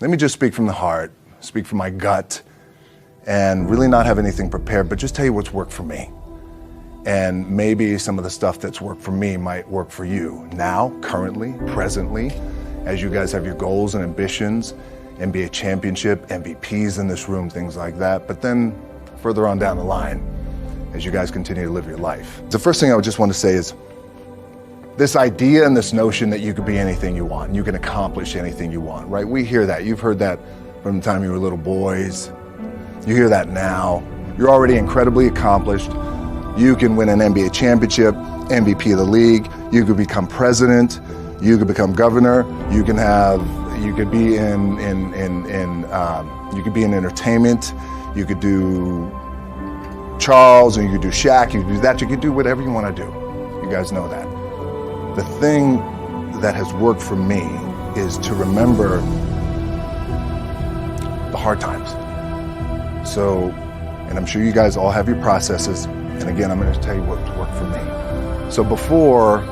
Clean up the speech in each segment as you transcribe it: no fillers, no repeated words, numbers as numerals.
let me just speak from the heart, speak from my gut, and really not have anything prepared, but just tell you what's worked for me. And maybe some of the stuff that's worked for me might work for you now, currently, presently, as you guys have your goals and ambitions, NBA championship, MVPs in this room, things like that. But then further on down the line, as you guys continue to live your life. The first thing I would just want to say is this idea and this notion that you could be anything you want, you can accomplish anything you want, right? We hear that. You've heard that from the time you were little boys. You hear that now. You're already incredibly accomplished. You can win an NBA championship, MVP of the league. You could become president. You could become governor. You could be in entertainment. You could do Charles, and you could do Shaq. You could do that. You could do whatever you want to do. You guys know that. The thing that has worked for me is to remember the hard times. So, and I'm sure you guys all have your processes. And again, I'm going to tell you what worked for me. So before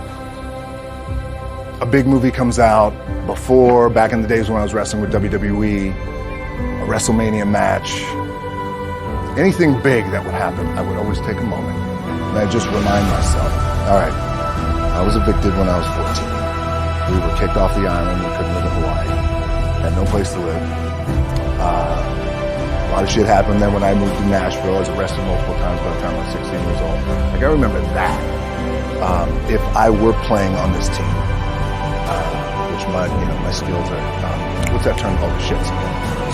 a big movie comes out, before back in the days when I was wrestling with WWE, a WrestleMania match, anything big that would happen, I would always take a moment and I'd just remind myself, all right, I was evicted when I was 14. We were kicked off the island. We couldn't live in Hawaii. Had no place to live. A lot of shit happened then when I moved to Nashville. I was arrested multiple times by the time I was 16 years old. Like, I remember that. If I were playing on this team, which my skills are, what's that term called? Shits.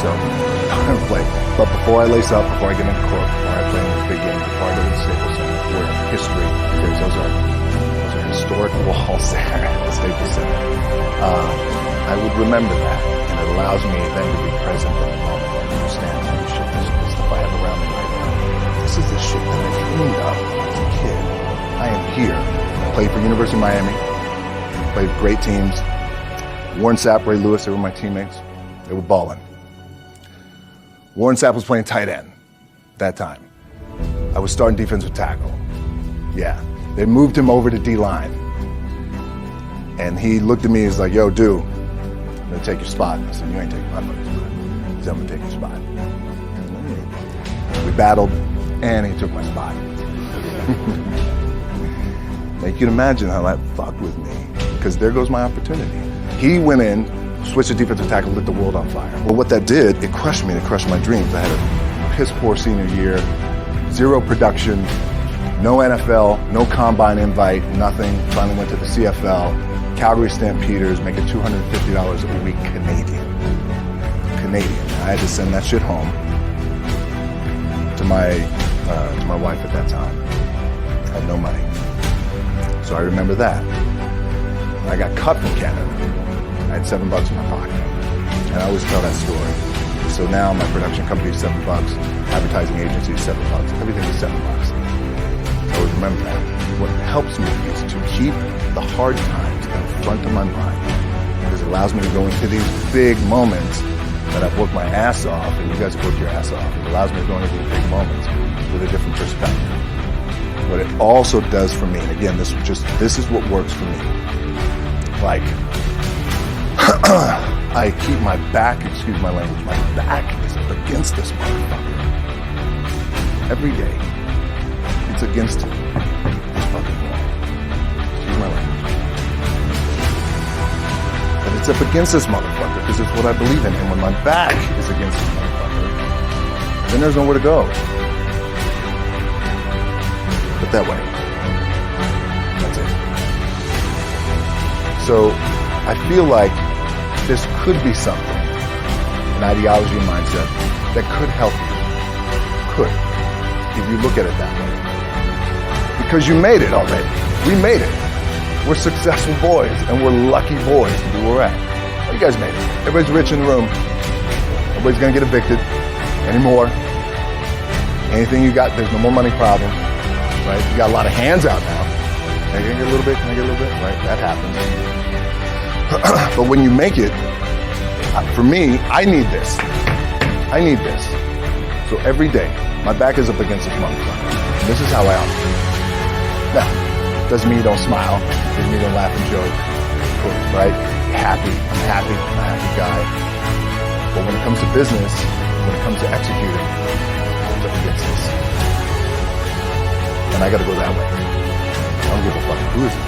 So, I don't play. But before I lace up, before I get into court, before I play in this big game, before I go to the Staples Center, where history, because those are historic walls there at the Staples Center, I would remember that. And it allows me then to be present in the moment and understand the shit, this stuff I have around me right now. This is the shit that I dreamed of when I was a kid. I am here. I played for University of Miami. Played great teams. Warren Sapp, Ray Lewis, they were my teammates. They were balling. Warren Sapp was playing tight end that time. I was starting defensive tackle. Yeah. They moved him over to D-line. And he looked at me, he's like, yo, dude, I'm gonna take your spot. I said, you ain't taking my fucking spot. He said, I'm gonna take your spot. We battled, and he took my spot. Now you can imagine how that fucked with me, because there goes my opportunity. He went in, switched to defensive tackle, lit the world on fire. Well, what that did, it crushed me, it crushed my dreams. I had a piss poor senior year, zero production, no NFL, no combine invite, nothing. Finally went to the CFL, Calgary Stampeders, making $250 a week Canadian. I had to send that shit home to my wife at that time. I had no money. So I remember that. I got cut from Canada. I had $7 in my pocket. And I always tell that story. So now my production company is $7, advertising agency is $7, everything is $7. I always remember that. What helps me is to keep the hard times in the front of my mind, because it allows me to go into these big moments that I've worked my ass off, and you guys have worked your ass off. It allows me to go into these big moments with a different perspective. What it also does for me, and again, this is what works for me. Like, I keep my back, excuse my language, my back is up against this motherfucker. Every day, it's against this fucking wall. Excuse my language. But it's up against this motherfucker because it's what I believe in. And when my back is against this motherfucker, then there's nowhere to go. But that way. That's it. So I feel like this could be something, an ideology and mindset that could help you. Could, if you look at it that way. Because you made it already. We made it. We're successful boys, and we're lucky boys to be where we're at. Well, you guys made it. Everybody's rich in the room. Nobody's gonna get evicted anymore. Anything you got, there's no more money problem, right? You got a lot of hands out now. Can I get a little bit? Can I get a little bit? Right, that happens. But when you make it, for me, I need this. I need this. So every day, my back is up against this motherfucker. And this is how I operate. Now, doesn't mean you don't smile. Doesn't mean you don't laugh and joke. Cool, right? Happy. I'm happy. I'm a happy guy. But when it comes to business, when it comes to executing, it's up against this. And I gotta go that way. I don't give a fuck who is it.